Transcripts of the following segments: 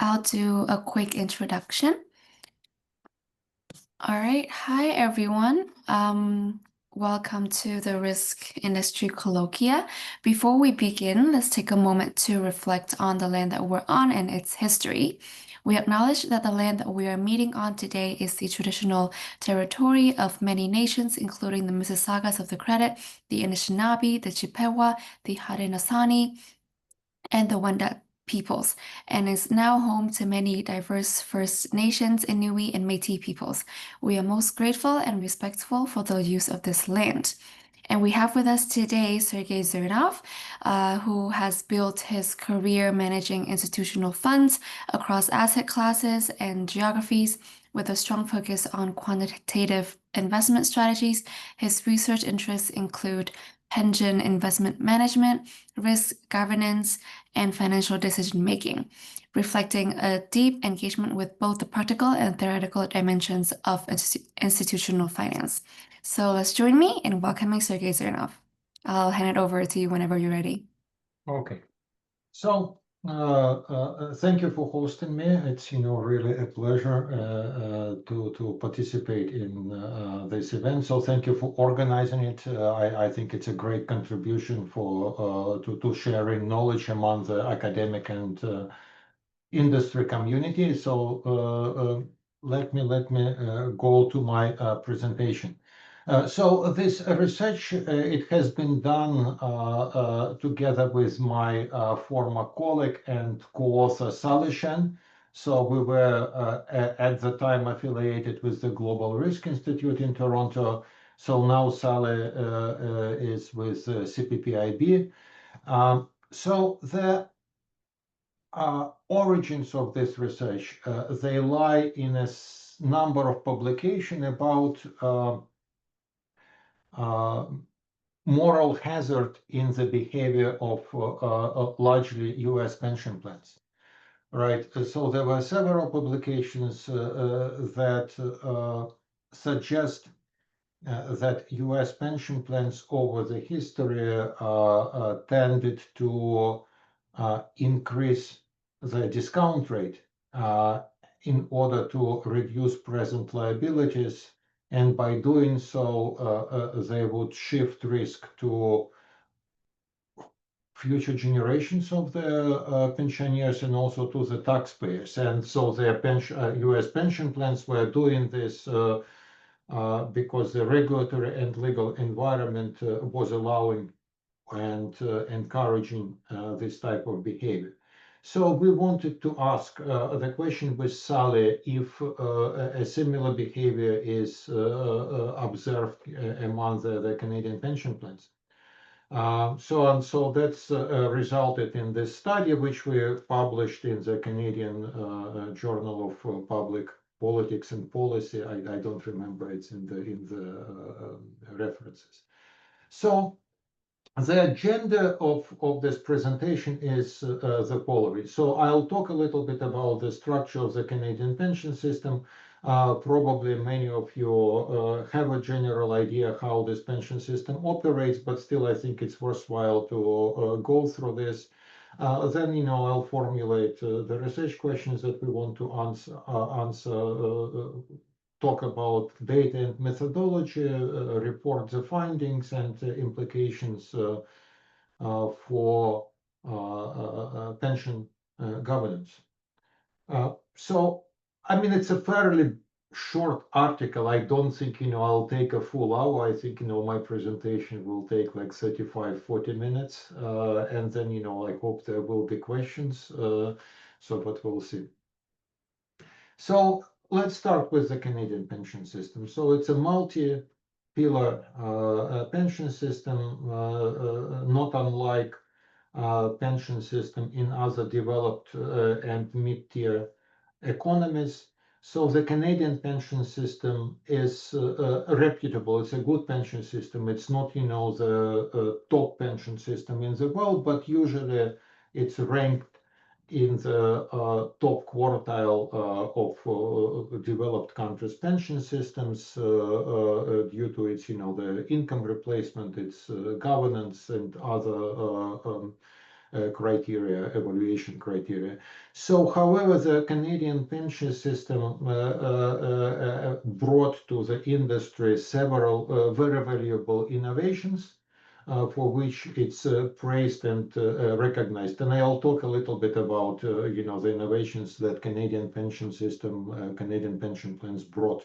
I'll do a quick introduction. All right. Hi, everyone. Welcome to the RISC Industry Colloquia. Before we begin, let's take a moment to reflect on the land that we're on and its history. We acknowledge that the land that we are meeting on today is the traditional territory of many nations, including the Mississaugas of the Credit, the Anishinaabe, the Chippewa, the Haudenosaunee, and the Wendat peoples, and is now home to many diverse First Nations, Inuit, and Métis peoples. We are most grateful and respectful for the use of this land. And we have with us today Sergei Zernov, who has built his career managing institutional funds across asset classes and geographies with a strong focus on quantitative investment strategies. His research interests include pension investment management, risk governance, and financial decision making, reflecting a deep engagement with both the practical and theoretical dimensions of institutional finance. So let's join me in welcoming Sergei Zernov. I'll hand it over to you whenever you're ready. Okay. So thank you for hosting me. It's really a pleasure to participate in this event. So thank you for organizing it. I think it's a great contribution for to sharing knowledge among the academic and industry community. So let me go to my presentation. So this research, it has been done together with my former colleague and co-author Sally Shen. So we were at the time affiliated with the Global RISC Institute in Toronto. So now Sally is with CPPIB. So the origins of this research, they lie in a number of publications about moral hazard in the behavior of largely US pension plans. Right. So there were several publications that suggest that US pension plans over the history tended to increase the discount rate in order to reduce present liabilities. And by doing so, they would shift risk to future generations of the pensioners and also to the taxpayers. And so their US pension plans were doing this because the regulatory and legal environment was allowing and encouraging this type of behavior. So we wanted to ask the question with Sally if a similar behavior is observed among the Canadian pension plans. So that's resulted in this study, which we published in the Canadian Journal of Public Politics and Policy. I don't remember, it's in the references. So the agenda of this presentation is the following. So I'll talk a little bit about the structure of the Canadian pension system. Probably many of you have a general idea how this pension system operates, but still I think it's worthwhile to go through this. Then, I'll formulate the research questions that we want to answer, talk about data and methodology, report the findings and implications for pension governance. So, I mean, it's a fairly short article. I don't think, I'll take a full hour. I think, my presentation will take like 35, 40 minutes. And then, I hope there will be questions. But we'll see. So let's start with the Canadian pension system. So it's a multi-pillar pension system, not unlike pension system in other developed and mid-tier economies. So the Canadian pension system is reputable. It's a good pension system. It's not, the top pension system in the world, but usually it's ranked in the top quartile of developed countries' pension systems due to its, the income replacement, its governance, and other criteria, evaluation criteria. So, however, the Canadian pension system brought to the industry several very valuable innovations for which it's praised and recognized. And I'll talk a little bit about the innovations that Canadian pension system, Canadian pension plans brought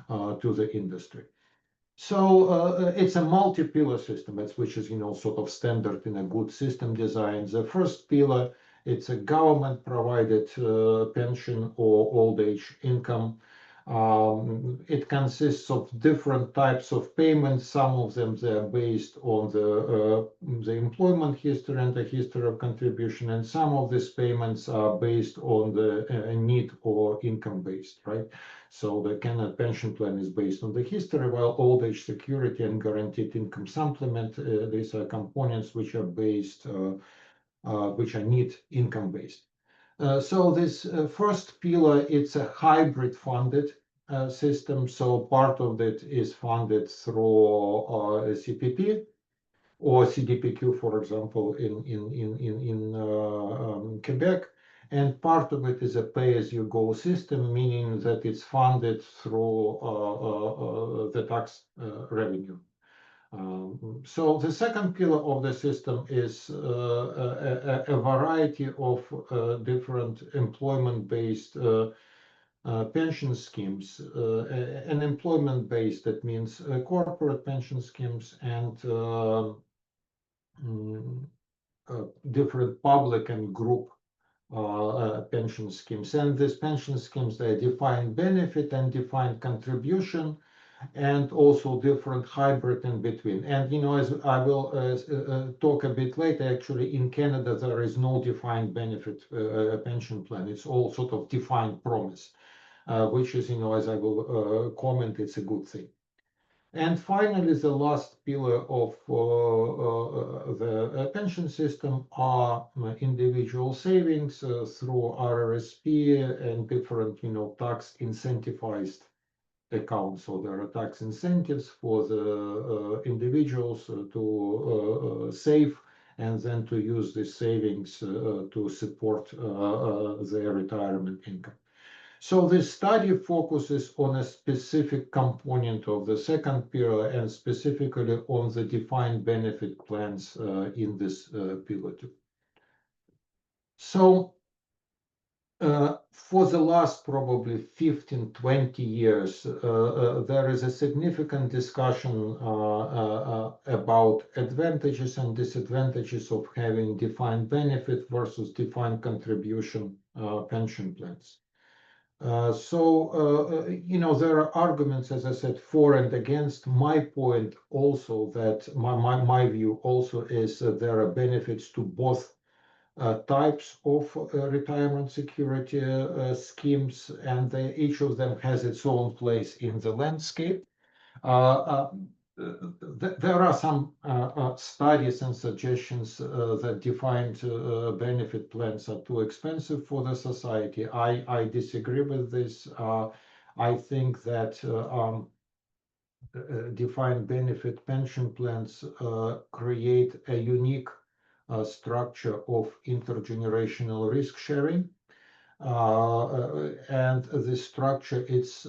to the industry. So it's a multi-pillar system, which is sort of standard in a good system design. The first pillar, it's a government-provided pension or old age income. It consists of different types of payments. Some of them they are based on the employment history and the history of contribution, and some of these payments are based on the need or income based, right? So the Canada pension plan is based on the history, while old age security and guaranteed income supplement, these are components which are based, which are need income based. So this first pillar, it's a hybrid funded system. So part of it is funded through a CPP or CDPQ, for example, in Quebec. And part of it is a pay-as-you-go system, meaning that it's funded through the tax revenue. So the second pillar of the system is a variety of different employment-based pension schemes. And employment-based, that means corporate pension schemes and different public and group pension schemes. And these pension schemes, they define benefit and define contribution, and also different hybrid in between. And as I will talk a bit later, actually in Canada there is no defined benefit pension plan. It's all sort of defined promise, which is, as I will comment, it's a good thing. And finally, the last pillar of the pension system are individual savings through RRSP and different, tax incentivized accounts. So there are tax incentives for the individuals to save and then to use these savings to support their retirement income. So this study focuses on a specific component of the second pillar and specifically on the defined benefit plans in this pillar too. So for the last probably 15, 20 years, there is a significant discussion about advantages and disadvantages of having defined benefit versus defined contribution pension plans. There are arguments, as I said, for and against. My point also that my view also is that there are benefits to both types of retirement security schemes, and each of them has its own place in the landscape. There are some studies and suggestions that defined benefit plans are too expensive for the society. I disagree with this. I think that defined benefit pension plans create a unique structure of intergenerational risk sharing. And this structure, it's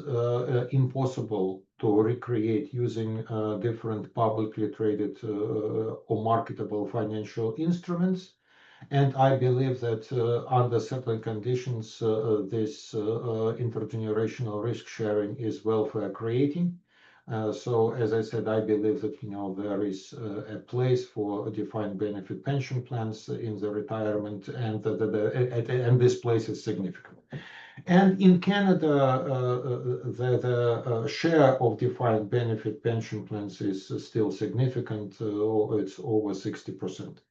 impossible to recreate using different publicly traded or marketable financial instruments. And I believe that under certain conditions, this intergenerational risk sharing is welfare creating. So, as I said, I believe that there is a place for defined benefit pension plans in the retirement, and and this place is significant. And in Canada, the share of defined benefit pension plans is still significant. It's over 60%.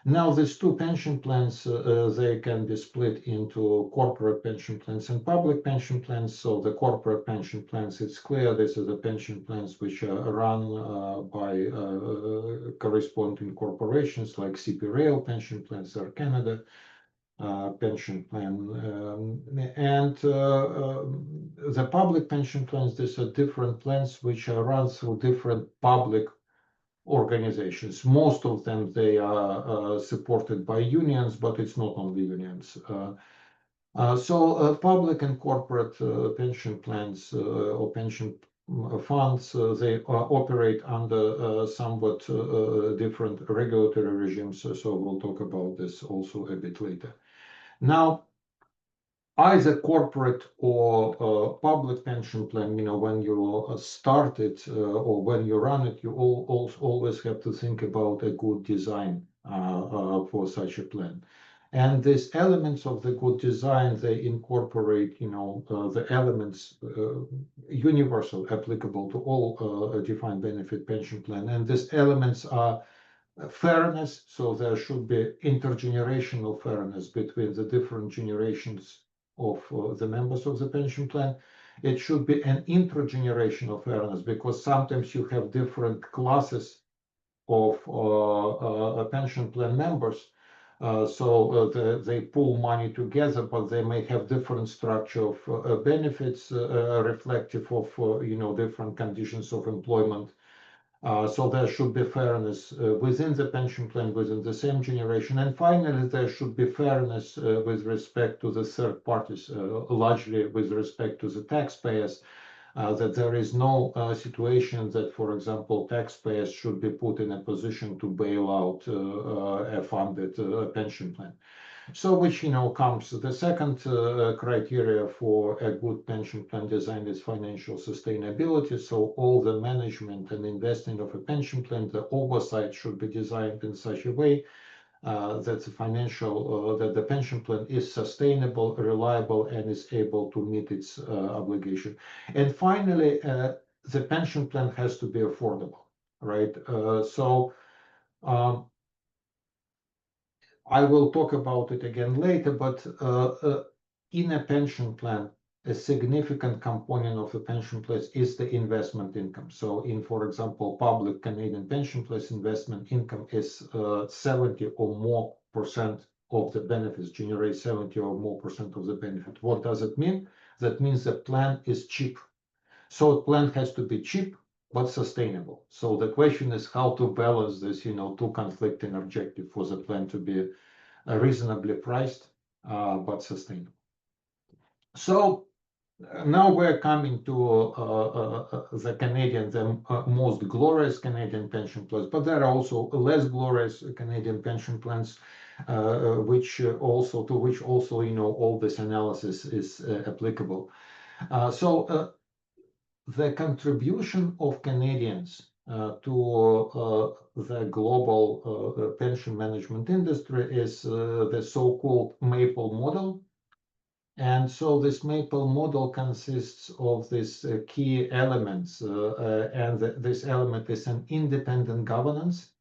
Now, these two pension plans, they can be split into corporate pension plans and public pension plans. So the corporate pension plans, it's clear this is the pension plans which are run by corresponding corporations like CP Rail pension plans or Canada pension plan. And the public pension plans, these are different plans which are run through different public organizations. Most of them, they are supported by unions, but it's not only unions. So public and corporate pension plans or pension funds, they operate under somewhat different regulatory regimes. So we'll talk about this also a bit later. Now, either corporate or public pension plan, when you start it or when you run it, you always have to think about a good design for such a plan. And these elements of the good design, they incorporate, the elements universal, applicable to all defined benefit pension plan. And these elements are fairness, so there should be intergenerational fairness between the different generations of the members of the pension plan. It should be an intergenerational fairness, because sometimes you have different classes of pension plan members. They pool money together, but they may have different structure of benefits reflective of different conditions of employment. So there should be fairness within the pension plan, within the same generation. And finally, there should be fairness with respect to the third parties, largely with respect to the taxpayers, that there is no situation that, for example, taxpayers should be put in a position to bail out a funded pension plan. So which, comes the second criteria for a good pension plan design is financial sustainability. So all the management and investing of a pension plan, the oversight should be designed in such a way that the pension plan is sustainable, reliable, and is able to meet its obligation. And finally, the pension plan has to be affordable, right? I will talk about it again later, but in a pension plan, a significant component of the pension plan is the investment income. So in, for example, public Canadian pension plan, investment income is 70 or more percent of the benefits, generate 70 or more percent of the benefit. What does it mean? That means the plan is cheap. So a plan has to be cheap, but sustainable. So the question is how to balance this, two conflicting objectives for the plan to be reasonably priced, but sustainable. So now we're coming to the most glorious Canadian pension plans, but there are also less glorious Canadian pension plans, to which also, all this analysis is applicable. The contribution of Canadians to the global pension management industry is the so-called MAPLE model. And so this MAPLE model consists of these key elements, and this element is an independent governance.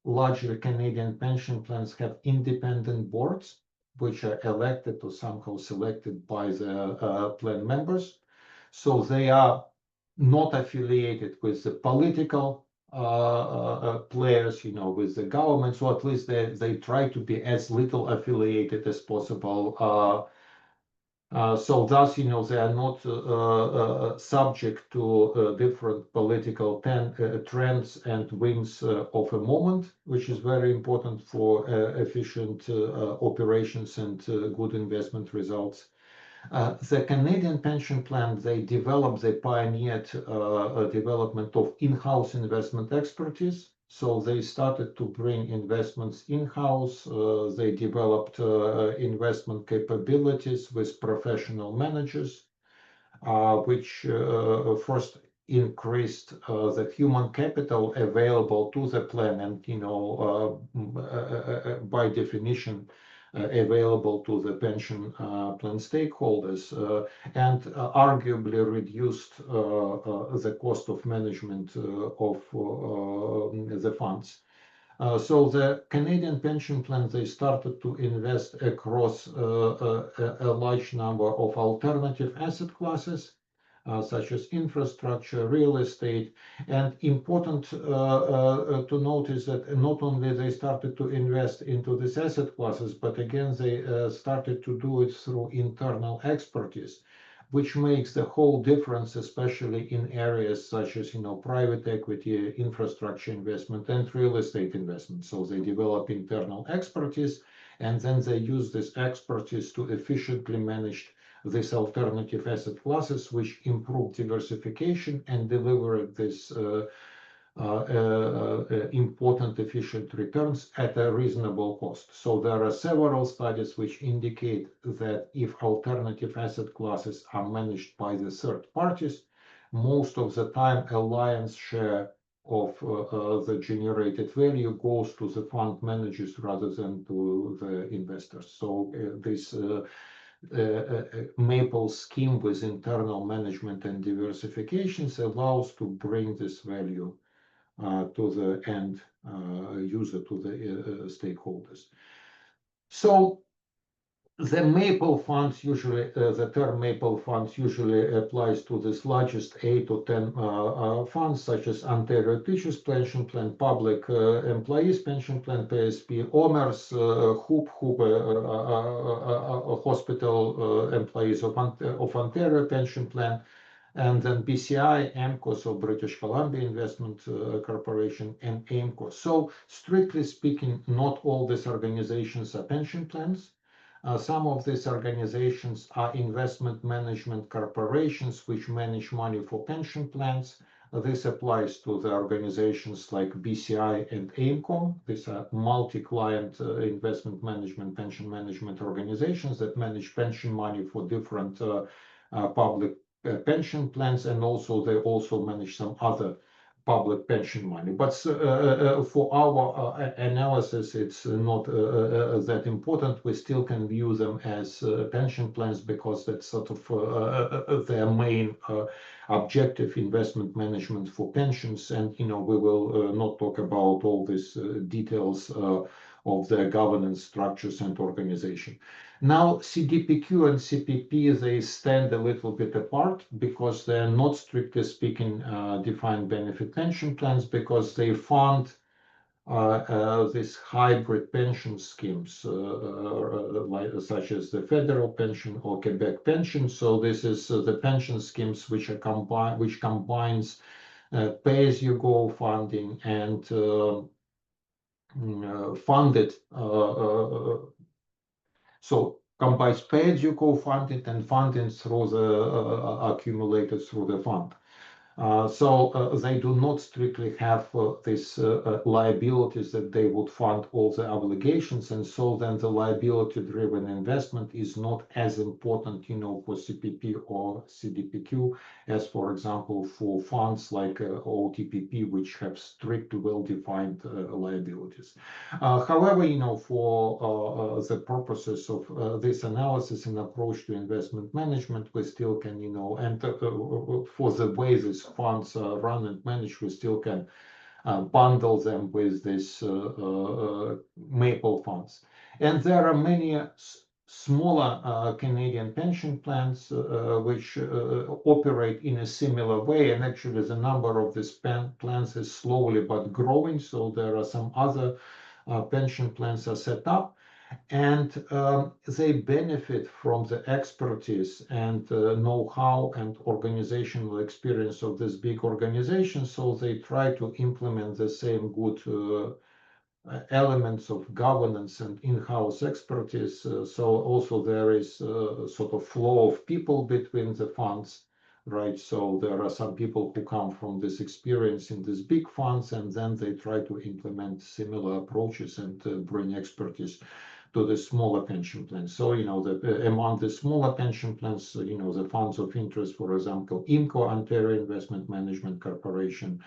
Largely Canadian pension plans have independent boards, which are elected or somehow selected by the plan members. So they are not affiliated with the political players, with the government. So at least they try to be as little affiliated as possible. So thus, they are not subject to different political trends and winds of a moment, which is very important for efficient operations and good investment results. The Canadian pension plan, they pioneered development of in-house investment expertise. So they started to bring investments in-house. They developed investment capabilities with professional managers, which first increased the human capital available to the plan, and by definition available to the pension plan stakeholders, and arguably reduced the cost of management of the funds. So the Canadian pension plan, they started to invest across a large number of alternative asset classes, such as infrastructure, real estate. And important to note is that not only they started to invest into these asset classes, but again, they started to do it through internal expertise. which makes the whole difference, especially in areas such as, private equity, infrastructure investment, and real estate investment. So they develop internal expertise, and then they use this expertise to efficiently manage these alternative asset classes, which improve diversification and deliver this important efficient returns at a reasonable cost. So there are several studies which indicate that if alternative asset classes are managed by the third parties, most of the time a lion's share of the generated value goes to the fund managers rather than to the investors. So this Maple scheme with internal management and diversifications allows to bring this value to the end user, to the stakeholders. So the Maple funds usually, the term Maple funds usually applies to this largest 8 to 10 funds, such as Ontario Teachers Pension Plan, Public Employees Pension Plan, PSP, OMERS, HOOP, Hospital Employees of Ontario Pension Plan, and then BCI, AMCO, so British Columbia Investment Corporation, and AIMCO. So strictly speaking, not all these organizations are pension plans. Some of these organizations are investment management corporations which manage money for pension plans. This applies to the organizations like BCI and AIMCO. These are multi-client investment management, pension management organizations that manage pension money for different public pension plans, and also they also manage some other public pension money. But for our analysis, it's not that important. We still can view them as pension plans because that's sort of their main objective, investment management for pensions. And we will not talk about all these details of their governance structures and organization. Now, CDPQ and CPP, they stand a little bit apart because they're not, strictly speaking, defined benefit pension plans, because they fund these hybrid pension schemes, such as the federal pension or Quebec pension. So this is the pension schemes which are which combines pay-as-you-go funding and funded. So combines pay-as-you-go funding and funding through the accumulated through the fund. So they do not strictly have these liabilities that they would fund all the obligations, and so then the liability-driven investment is not as important, for CPP or CDPQ as, for example, for funds like OTPP, which have strict, well-defined liabilities. However, for the purposes of this analysis and approach to investment management, we still can, and for the way this funds run and managed, we still can bundle them with these Maple funds. And there are many smaller Canadian pension plans which operate in a similar way, and actually the number of these plans is slowly but growing. So there are some other pension plans are set up, and they benefit from the expertise and know-how and organizational experience of this big organization. So they try to implement the same good elements of governance and in-house expertise. So also there is a sort of flow of people between the funds, right? So there are some people who come from this experience in these big funds, and then they try to implement similar approaches and bring expertise to the smaller pension plans. So, among the smaller pension plans, the funds of interest, for example, IMCO, Ontario Investment Management Corporation.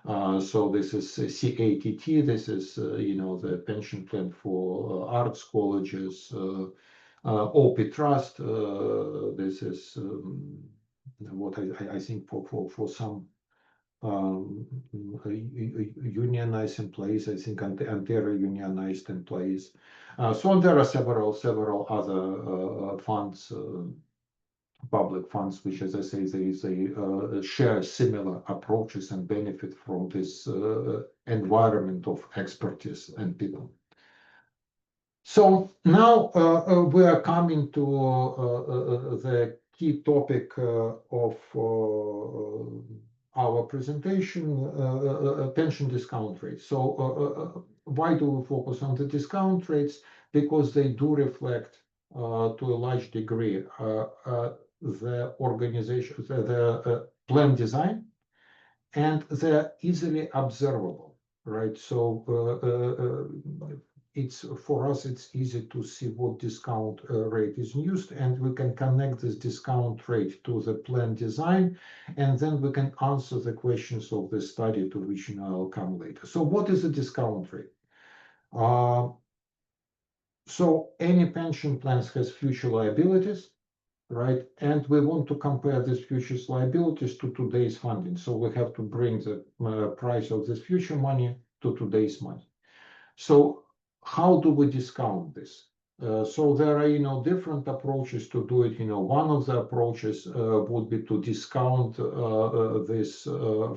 So this is CATT. This is, the pension plan for arts colleges. OP Trust. This is what I think for some unionized employees, I think Ontario unionized employees. So there are several other funds, public funds, which, as I say, they share similar approaches and benefit from this environment of expertise and people. So now we are coming to the key topic of our presentation, pension discount rates. So why do we focus on the discount rates? Because they do reflect to a large degree the organization, the plan design, and they're easily observable, right? So it's for us, it's easy to see what discount rate is used, and we can connect this discount rate to the plan design, and then we can answer the questions of the study to which I'll come later. So what is a discount rate? So any pension plans has future liabilities, right? And we want to compare these future liabilities to today's funding. So we have to bring the price of this future money to today's money. So how do we discount this? So there are, different approaches to do it. One of the approaches would be to discount these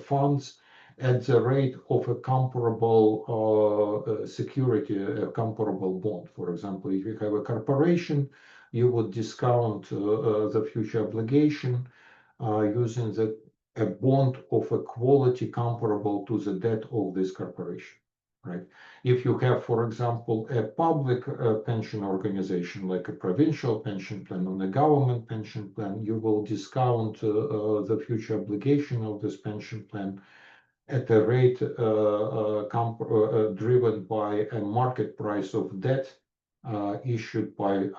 funds at the rate of a comparable security, a comparable bond. For example, if you have a corporation, you would discount the future obligation using a bond of a quality comparable to the debt of this corporation, right? If you have, for example, a public pension organization like a provincial pension plan or a government pension plan, you will discount the future obligation of this pension plan at a rate driven by a market price of debt issued by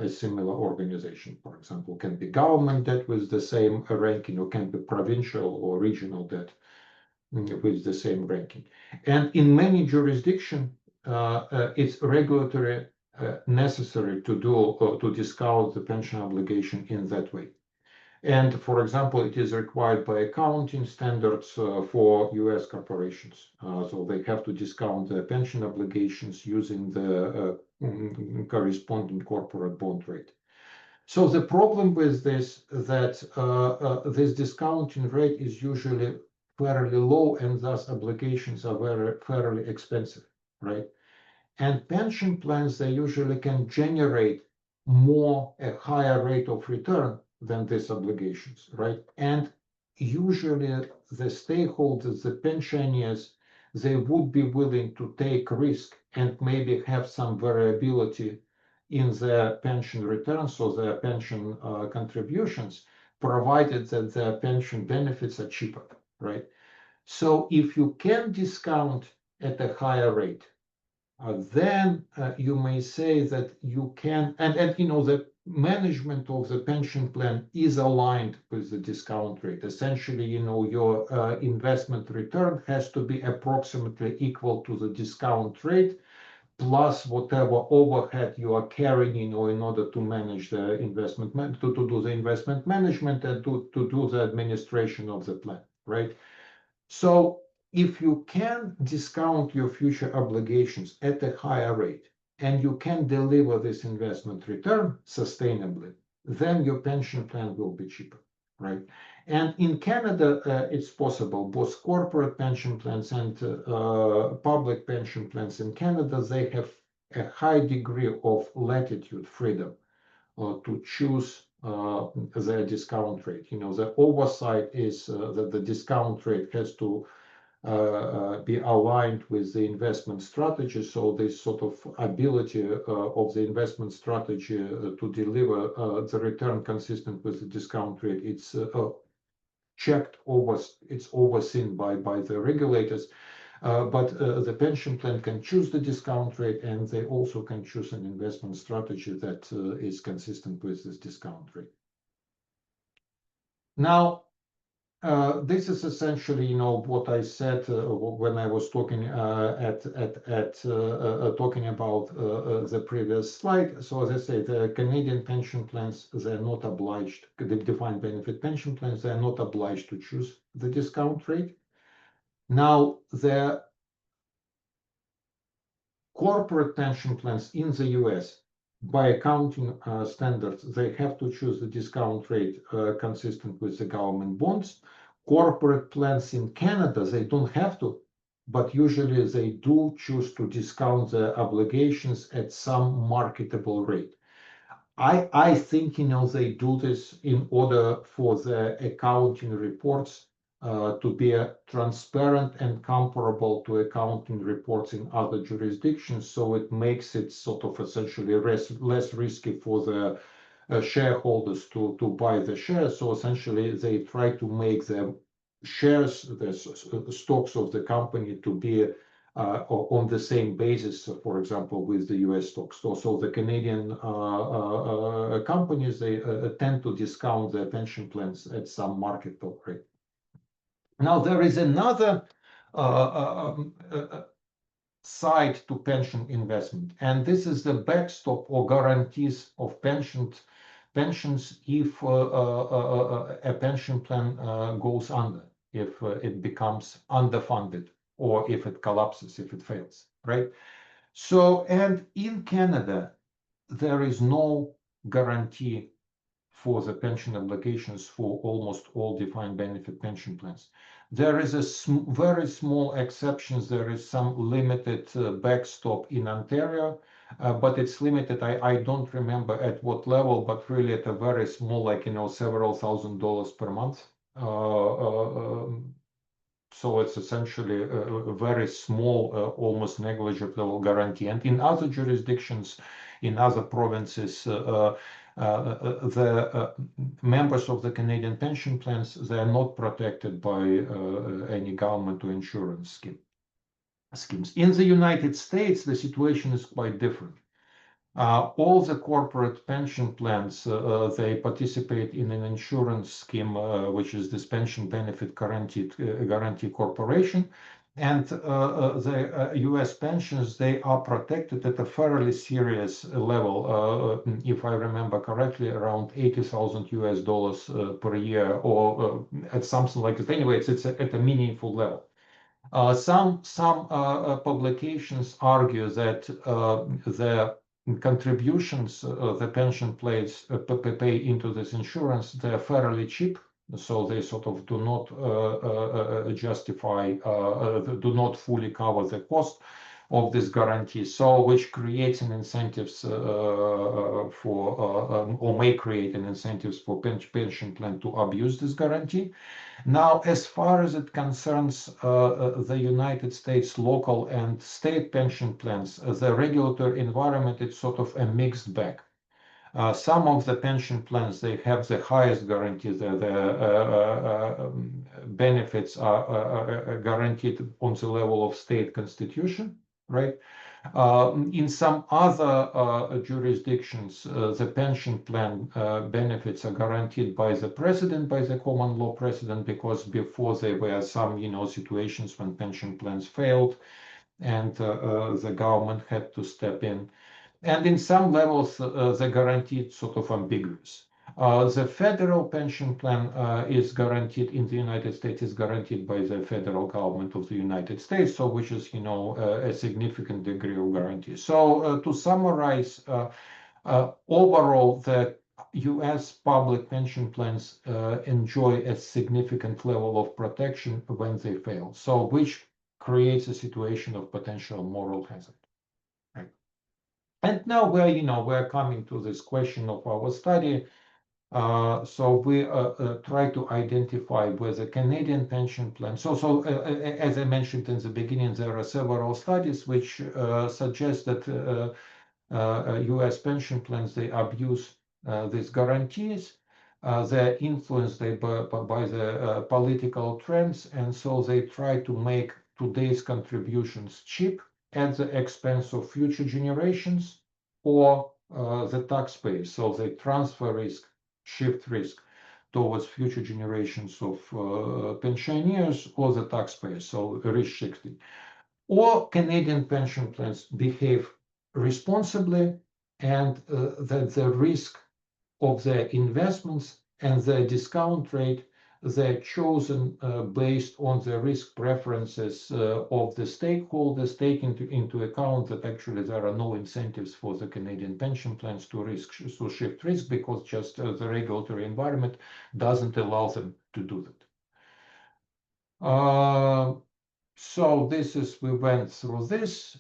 a similar organization. For example, can be government debt with the same ranking, or can be provincial or regional debt with the same ranking. And in many jurisdictions, it's regulatory necessary to discount the pension obligation in that way. And for example, it is required by accounting standards for US corporations. So they have to discount the pension obligations using the corresponding corporate bond rate. So the problem with this that this discounting rate is usually fairly low, and thus obligations are fairly expensive, right? And pension plans, they usually can generate a higher rate of return than these obligations, right? And usually the stakeholders, the pensioners, they would be willing to take risk and maybe have some variability in their pension returns or their pension contributions, provided that their pension benefits are cheaper, right? So if you can discount at a higher rate, then you may say that you can, and the management of the pension plan is aligned with the discount rate. Essentially, your investment return has to be approximately equal to the discount rate, plus whatever overhead you are carrying, in order to manage the investment, to do the investment management and to do the administration of the plan, right? So if you can discount your future obligations at a higher rate and you can deliver this investment return sustainably, then your pension plan will be cheaper, right? And in Canada, it's possible. Both corporate pension plans and public pension plans in Canada, they have a high degree of latitude, freedom to choose their discount rate. The oversight is that the discount rate has to be aligned with the investment strategy. So this sort of ability of the investment strategy to deliver the return consistent with the discount rate, it's checked over, it's overseen by the regulators. But the pension plan can choose the discount rate, and they also can choose an investment strategy that is consistent with this discount rate. Now, this is essentially, what I said when I was talking talking about the previous slide. So as I say, the Canadian pension plans, they're not obliged, the defined benefit pension plans, they're not obliged to choose the discount rate. Now, the corporate pension plans in the US, by accounting standards, they have to choose the discount rate consistent with the government bonds. Corporate plans in Canada, they don't have to, but usually they do choose to discount the obligations at some marketable rate. I think, they do this in order for the accounting reports to be transparent and comparable to accounting reports in other jurisdictions. So it makes it sort of essentially less risky for the shareholders to buy the shares. So essentially, they try to make the shares, the stocks of the company to be on the same basis, for example, with the US stocks. So the Canadian companies, they tend to discount their pension plans at some market top rate. Now, there is another side to pension investment, and this is the backstop or guarantees of pensions if a pension plan goes under, if it becomes underfunded, or if it collapses, if it fails, right? So, and in Canada, there is no guarantee for the pension obligations for almost all defined benefit pension plans. There is a very small exceptions. There is some limited backstop in Ontario, but it's limited. I don't remember at what level, but really at a very small, like, several $1,000s per month. So it's essentially a very small, almost negligible guarantee. And in other jurisdictions, in other provinces, the members of the Canadian pension plans, they are not protected by any government or insurance schemes. In the United States, the situation is quite different. All the corporate pension plans, they participate in an insurance scheme, which is this Pension Benefit Guarantee Corporation. And the US pensions, they are protected at a fairly serious level. If I remember correctly, around $80,000 per year, or at something like that. Anyway, it's at a meaningful level. Some publications argue that the contributions the pension plans pay into this insurance, they're fairly cheap, so they sort of do not justify, do not fully cover the cost of this guarantee. So, which creates an incentives for, or may create an incentives for pension plan to abuse this guarantee. Now, as far as it concerns the United States local and state pension plans, the regulatory environment is sort of a mixed bag. Some of the pension plans, they have the highest guarantees. The benefits are guaranteed on the level of state constitution, right? In some other jurisdictions, the pension plan benefits are guaranteed by the president, by the common law president, because before there were some, situations when pension plans failed and the government had to step in. And in some levels, the guarantee is sort of ambiguous. The federal pension plan is guaranteed in the United States, is guaranteed by the federal government of the United States, so which is, a significant degree of guarantee. So to summarize, overall, the US public pension plans enjoy a significant level of protection when they fail, so which creates a situation of potential moral hazard. And now we're coming to this question of our study. So we try to identify whether Canadian pension plan. So as I mentioned in the beginning, there are several studies which suggest that U.S. pension plans, they abuse these guarantees. They're influenced by the political trends, and so they try to make today's contributions cheap at the expense of future generations or the taxpayers. So they transfer risk, shift risk towards future generations of pensioners or the taxpayers, so risk shifting. Or Canadian pension plans behave responsibly, and that the risk of their investments and their discount rate, they're chosen based on the risk preferences of the stakeholders, taking into account that actually there are no incentives for the Canadian pension plans to shift risk, because just the regulatory environment doesn't allow them to do that. So we went through this.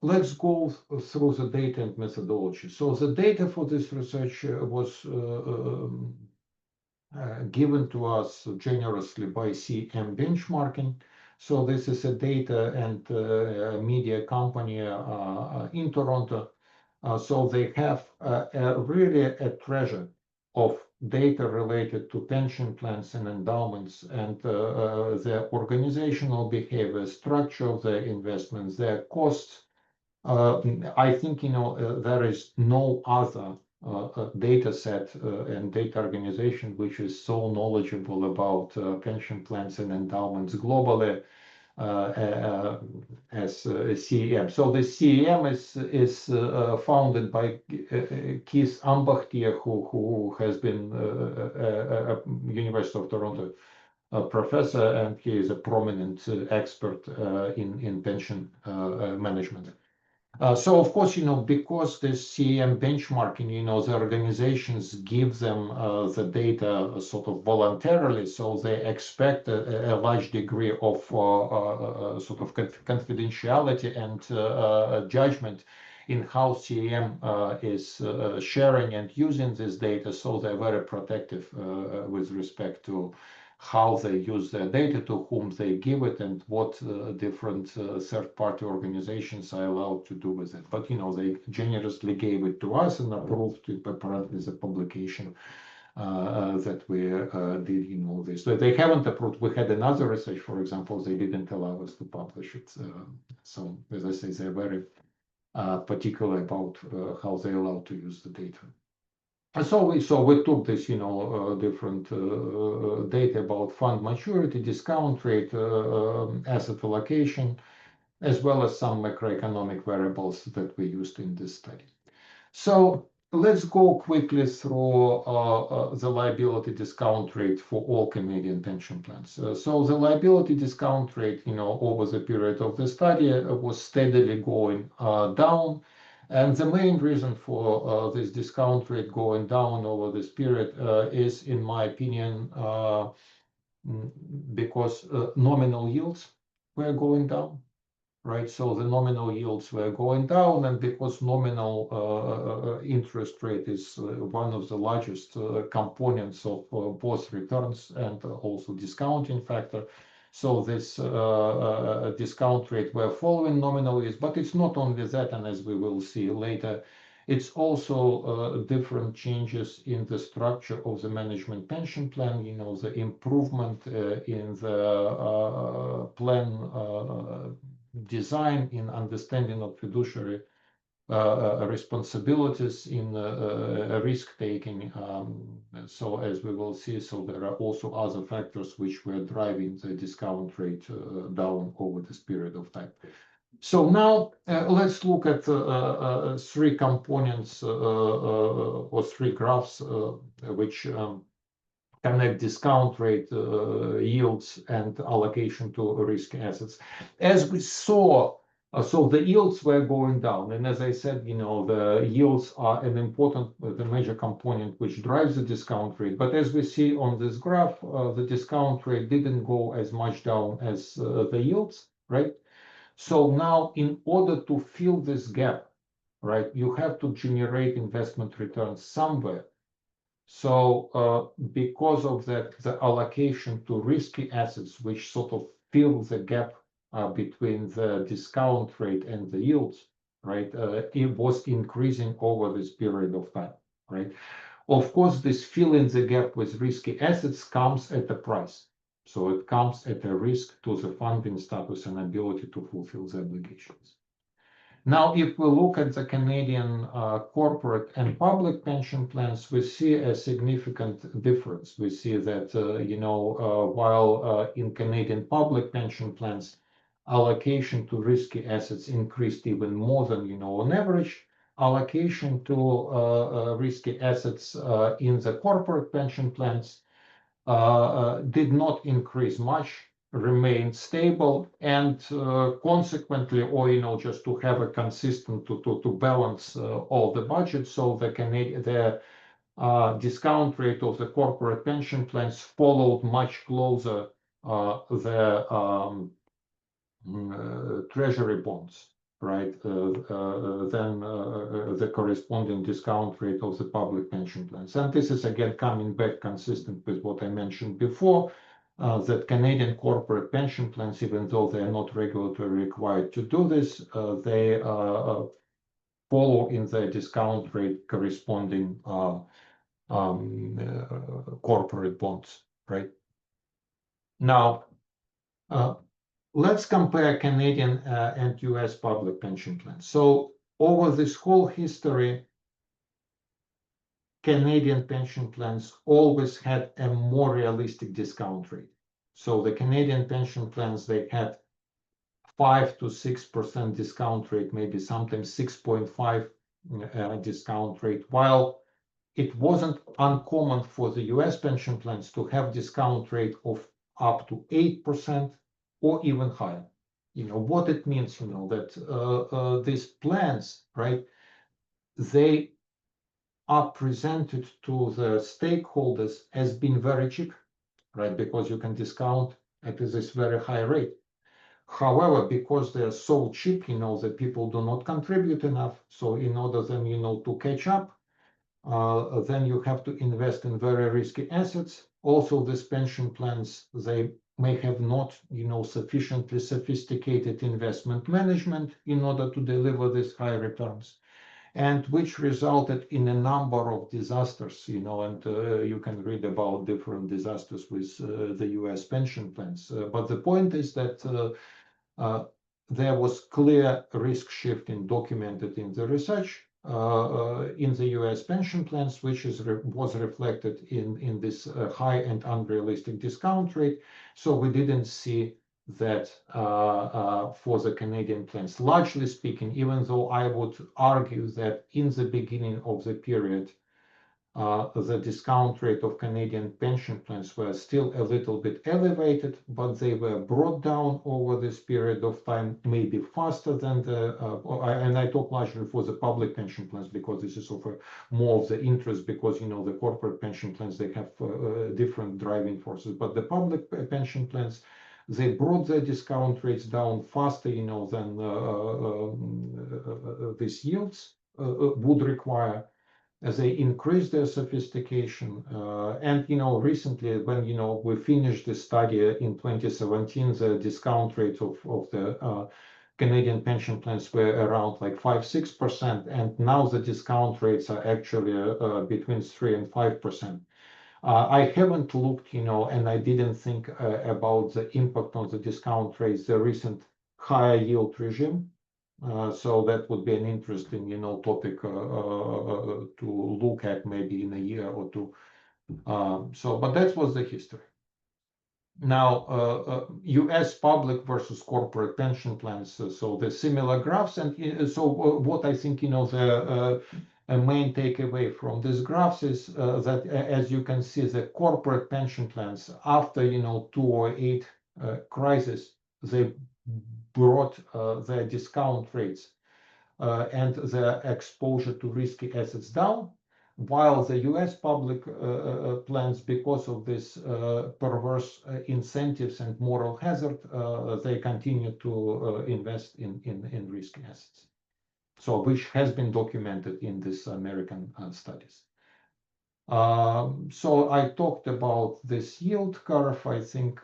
Let's go through the data and methodology. So the data for this research was given to us generously by CM Benchmarking. So this is a data and media company in Toronto. So they have really a treasure of data related to pension plans and endowments and their organizational behavior, structure of their investments, their costs. I think there is no other data set and data organization which is so knowledgeable about pension plans and endowments globally as CEM. So the CEM is founded by Keith Ambachtier, who has been a University of Toronto professor, and he is a prominent expert in pension management. So of course, because this CEM benchmarking, the organizations give them the data sort of voluntarily, so they expect a large degree of sort of confidentiality and judgment in how CEM is sharing and using this data. So they're very protective with respect to how they use their data, to whom they give it, and what different third-party organizations are allowed to do with it. But they generously gave it to us and approved it apparently the publication that we did. This. But they haven't approved. We had another research, for example, they didn't allow us to publish it. So as I say, they're very particular about how they're allowed to use the data. So we took this, different data about fund maturity, discount rate, asset allocation, as well as some macroeconomic variables that we used in this study. So let's go quickly through the liability discount rate for all Canadian pension plans. So the liability discount rate, over the period of the study was steadily going down. And the main reason for this discount rate going down over this period is, in my opinion, because nominal yields were going down, right? So the nominal yields were going down, and because nominal interest rate is one of the largest components of both returns and also discounting factor. So this discount rate were following nominal yields, but it's not only that, and as we will see later, it's also different changes in the structure of the management pension plan, the improvement in the plan design, in understanding of fiduciary responsibilities, in risk taking. So as we will see, so there are also other factors which were driving the discount rate down over this period of time. So now let's look at three components or three graphs which connect discount rate, yields, and allocation to risk assets. As we saw, so the yields were going down, and as I said, the yields are an important, the major component which drives the discount rate. But as we see on this graph, the discount rate didn't go as much down as the yields, right? So now, in order to fill this gap, right, you have to generate investment returns somewhere. So because of that, the allocation to risky assets, which sort of fill the gap between the discount rate and the yields, right, it was increasing over this period of time, right? Of course, this filling the gap with risky assets comes at a price. So it comes at a risk to the funding status and ability to fulfill the obligations. Now, if we look at the Canadian corporate and public pension plans, we see a significant difference. We see that, while in Canadian public pension plans, allocation to risky assets increased even more than, on average, allocation to risky assets in the corporate pension plans did not increase much, remained stable, and consequently, or just to have a consistent to balance all the budget. So the discount rate of the corporate pension plans followed much closer the treasury bonds, right, than the corresponding discount rate of the public pension plans. And this is again coming back consistent with what I mentioned before, that Canadian corporate pension plans, even though they are not regulatory required to do this, they follow in the discount rate corresponding corporate bonds, right? Now, let's compare Canadian and US public pension plans. So over this whole history, Canadian pension plans always had a more realistic discount rate. So the Canadian pension plans, they had 5 to 6% discount rate, maybe sometimes 6.5 discount rate, while it wasn't uncommon for the US pension plans to have discount rate of up to 8% or even higher. What it means, that these plans, right, they are presented to the stakeholders as being very cheap, right, because you can discount at this very high rate. However, because they are so cheap, that people do not contribute enough. So in order then, to catch up, then you have to invest in very risky assets. Also, these pension plans, they may have not, sufficiently sophisticated investment management in order to deliver these high returns, and which resulted in a number of disasters, and you can read about different disasters with the US pension plans. But the point is that there was clear risk shifting documented in the research in the US pension plans, which was reflected in this high and unrealistic discount rate. So we didn't see that for the Canadian plans. Largely speaking, even though I would argue that in the beginning of the period, the discount rate of Canadian pension plans were still a little bit elevated, but they were brought down over this period of time, maybe faster than and I talk largely for the public pension plans because this is of more of the interest, because the corporate pension plans, they have different driving forces, but the public pension plans, they brought their discount rates down faster, than these yields would require, as they increase their sophistication. And recently, when we finished the study in 2017, the discount rate of the Canadian pension plans were around like 5-6%, and now the discount rates are actually between 3 and 5%. I haven't looked, and I didn't think about the impact on the discount rates, the recent higher yield regime. So that would be an interesting, topic to look at maybe in a year or two. But that was the history. Now, U.S. public versus corporate pension plans. So the similar graphs, and so what I think, the main takeaway from these graphs is that, as you can see, the corporate pension plans after 2008 crisis, they brought their discount rates and their exposure to risky assets down, while the US public plans, because of this perverse incentives and moral hazard, they continue to invest in risky assets. So which has been documented in these American studies. So I talked about this yield curve. I think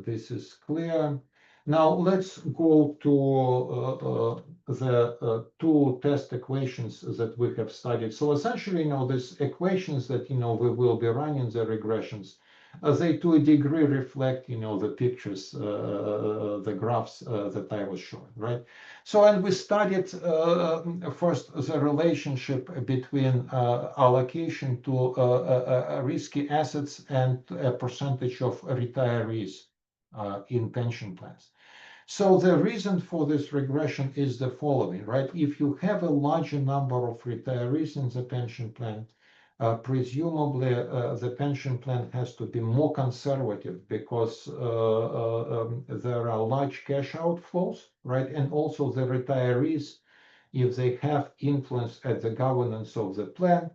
this is clear. Now let's go to the two test equations that we have studied. So essentially, these equations that we will be running the regressions, they to a degree reflect the pictures, the graphs that I was showing, right? So, and we studied first the relationship between allocation to risky assets and a percentage of retirees in pension plans. So the reason for this regression is the following, right? If you have a larger number of retirees in the pension plan, presumably the pension plan has to be more conservative because there are large cash outflows, right? And also the retirees, if they have influence at the governance of the plan,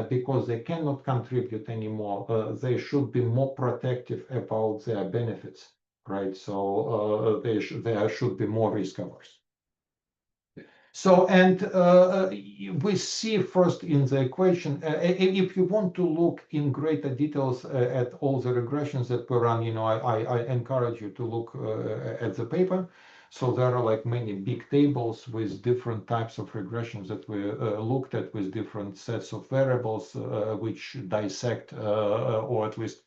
because they cannot contribute anymore, they should be more protective about their benefits. right? So there should be more risk averse. So, and we see first in the equation, if you want to look in greater details at all the regressions that we run, I encourage you to look at the paper. So there are like many big tables with different types of regressions that we looked at with different sets of variables, which dissect or at least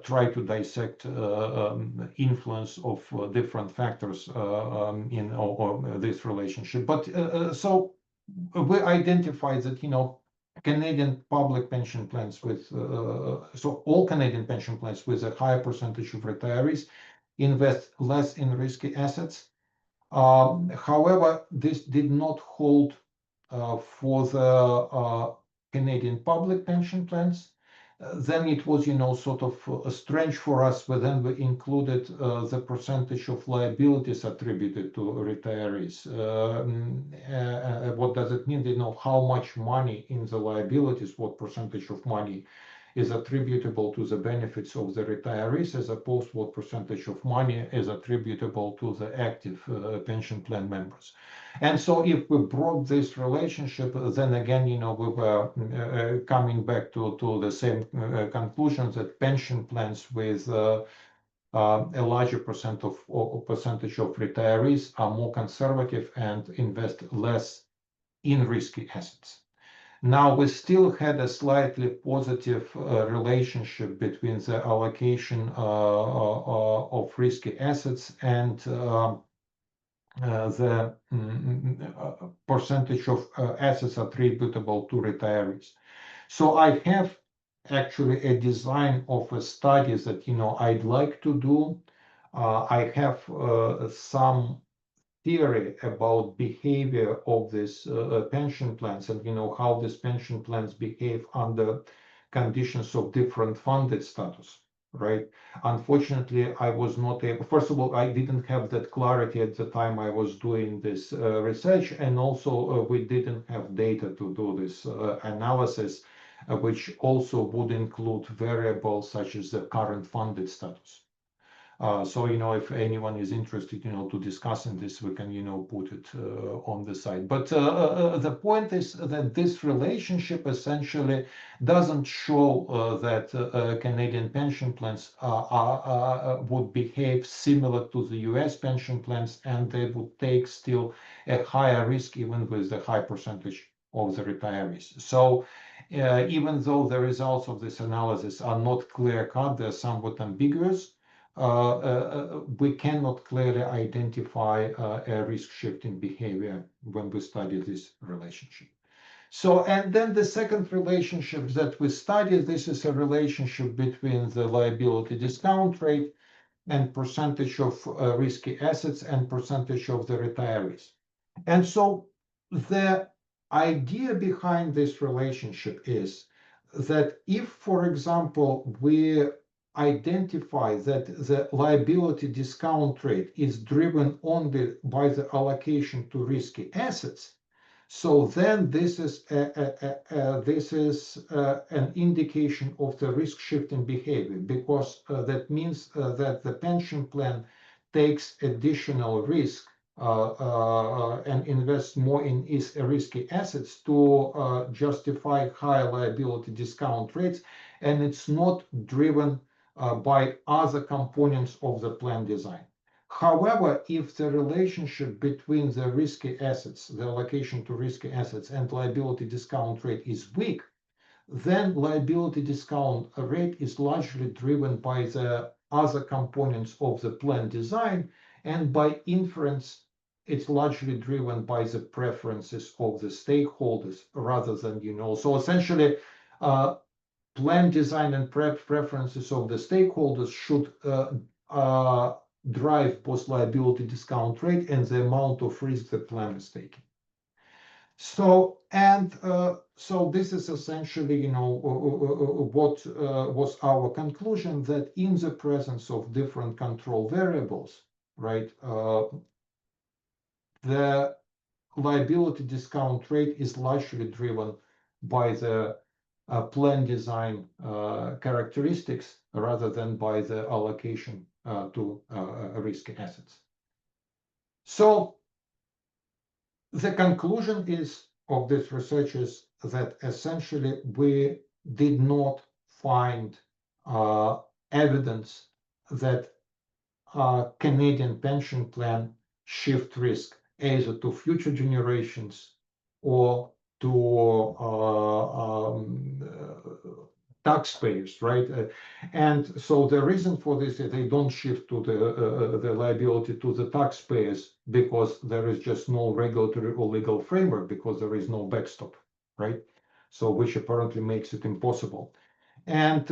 try to dissect influence of different factors in this relationship. But so we identified that Canadian public pension plans with so all Canadian pension plans with a higher percentage of retirees invest less in risky assets. However, this did not hold for the Canadian public pension plans. Then it was, sort of strange for us, but then we included the percentage of liabilities attributed to retirees. What does it mean? How much money in the liabilities, what percentage of money is attributable to the benefits of the retirees, as opposed to what percentage of money is attributable to the active pension plan members. And so if we brought this relationship, then again, we were coming back to the same conclusions that pension plans with a larger percentage of retirees are more conservative and invest less in risky assets. Now, we still had a slightly positive relationship between the allocation of risky assets and the percentage of assets attributable to retirees. So I have actually a design of a study that I'd like to do. I have some theory about behavior of these pension plans and how these pension plans behave under conditions of different funded status, right? Unfortunately, I was not able, first of all, I didn't have that clarity at the time I was doing this research, and also we didn't have data to do this analysis, which also would include variables such as the current funded status. So, if anyone is interested, to discussing this, we can, put it on the side. But the point is that this relationship essentially doesn't show that Canadian pension plans would behave similar to the US pension plans, and they would take still a higher risk even with the high percentage of the retirees. So even though the results of this analysis are not clear-cut, they're somewhat ambiguous, we cannot clearly identify a risk shift in behavior when we study this relationship. So, and then the second relationship that we study, this is a relationship between the liability discount rate and percentage of risky assets and percentage of the retirees. And so the idea behind this relationship is that if, for example, we identify that the liability discount rate is driven only by the allocation to risky assets, so then this is an indication of the risk shift in behavior, because that means that the pension plan takes additional risk and invests more in risky assets to justify higher liability discount rates, and it's not driven by other components of the plan design. However, if the relationship between the risky assets, the allocation to risky assets, and liability discount rate is weak, then liability discount rate is largely driven by the other components of the plan design, and by inference, it's largely driven by the preferences of the stakeholders rather than, so essentially, plan design and preferences of the stakeholders should drive both liability discount rate and the amount of risk the plan is taking. So, and so this is essentially, what was our conclusion, that in the presence of different control variables, right, the liability discount rate is largely driven by the plan design characteristics rather than by the allocation to risky assets. So the conclusion of this research is that essentially we did not find evidence that Canadian pension plan shift risk either to future generations or to taxpayers, right? And so the reason for this is they don't shift to the liability to the taxpayers because there is just no regulatory or legal framework because there is no backstop, right? So which apparently makes it impossible. And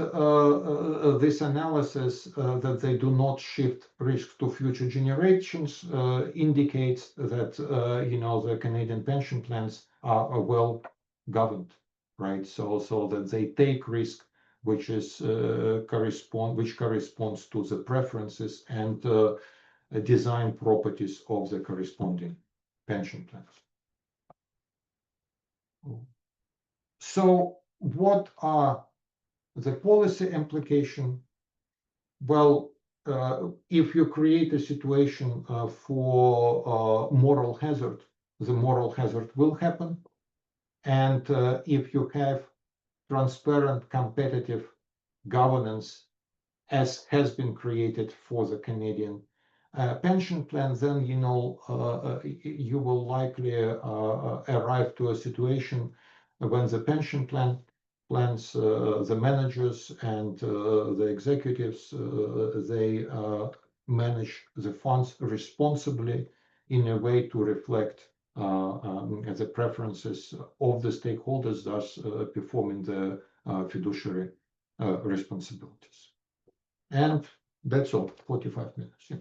this analysis that they do not shift risk to future generations indicates that the Canadian pension plans are well governed, right? So that they take risk which corresponds to the preferences and design properties of the corresponding pension plans. So what are the policy implication? Well, if you create a situation for moral hazard, the moral hazard will happen. And if you have transparent, competitive governance, as has been created for the Canadian pension plan, then you will likely arrive to a situation when the pension plans, the managers and the executives, they manage the funds responsibly in a way to reflect the preferences of the stakeholders, thus performing the fiduciary responsibilities. And that's all, 45 minutes. Yeah.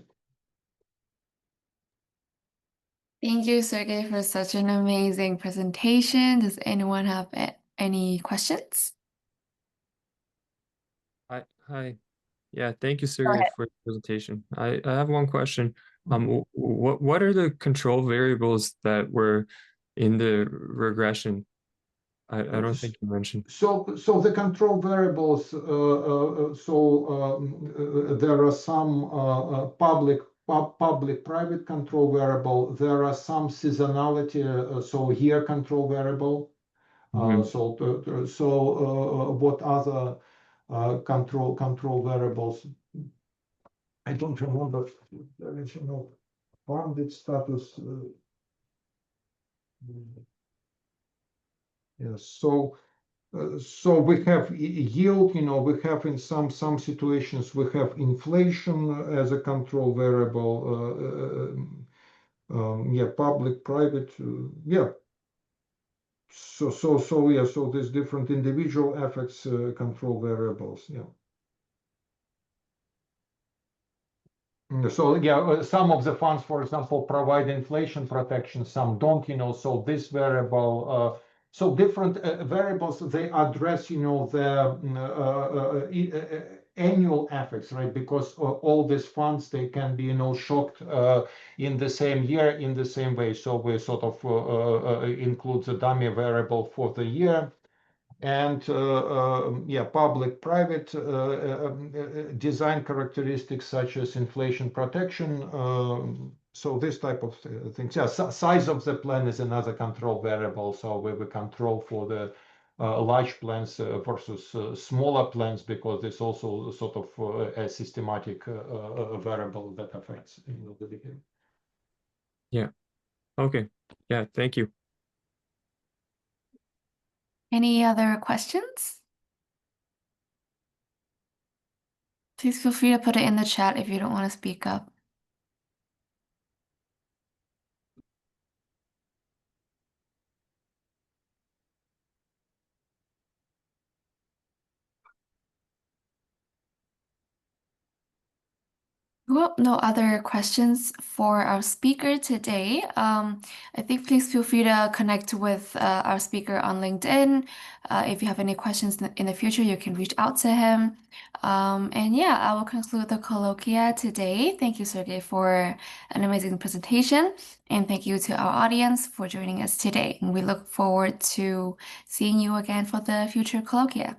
Thank you, Sergey, for such an amazing presentation. Does anyone have any questions? Hi. Yeah, thank you, Go Sergey, ahead. for the presentation. I have one question. What are the control variables that were in the regression? I don't think you mentioned. So the control variables, there are some public-private control variable. There are some seasonality, so year control variable. What other control variables? I don't remember. There is bounded status. Yes. So we have yield. We have in some situations we have inflation as a control variable. Public, private. So there's different individual effects, control variables. Yeah. So some of the funds, for example, provide inflation protection, some don't. So this variable, so different variables, they address the annual effects, right? Because all these funds, they can be shocked in the same year in the same way. So we sort of include the dummy variable for the year. And public-private design characteristics such as inflation protection. So this type of things. Yeah, size of the plan is another control variable. So we control for the large plans versus smaller plans, because there's also sort of a systematic variable that affects the behavior. Yeah. Okay. Yeah. Thank you. Any other questions? Please feel free to put it in the chat if you don't want to speak up. Well, no other questions for our speaker today. I think please feel free to connect with our speaker on LinkedIn. If you have any questions in the future, you can reach out to him. And yeah, I will conclude the colloquia today. Thank you, Sergey, for an amazing presentation. And thank you to our audience for joining us today. And we look forward to seeing you again for the future colloquia.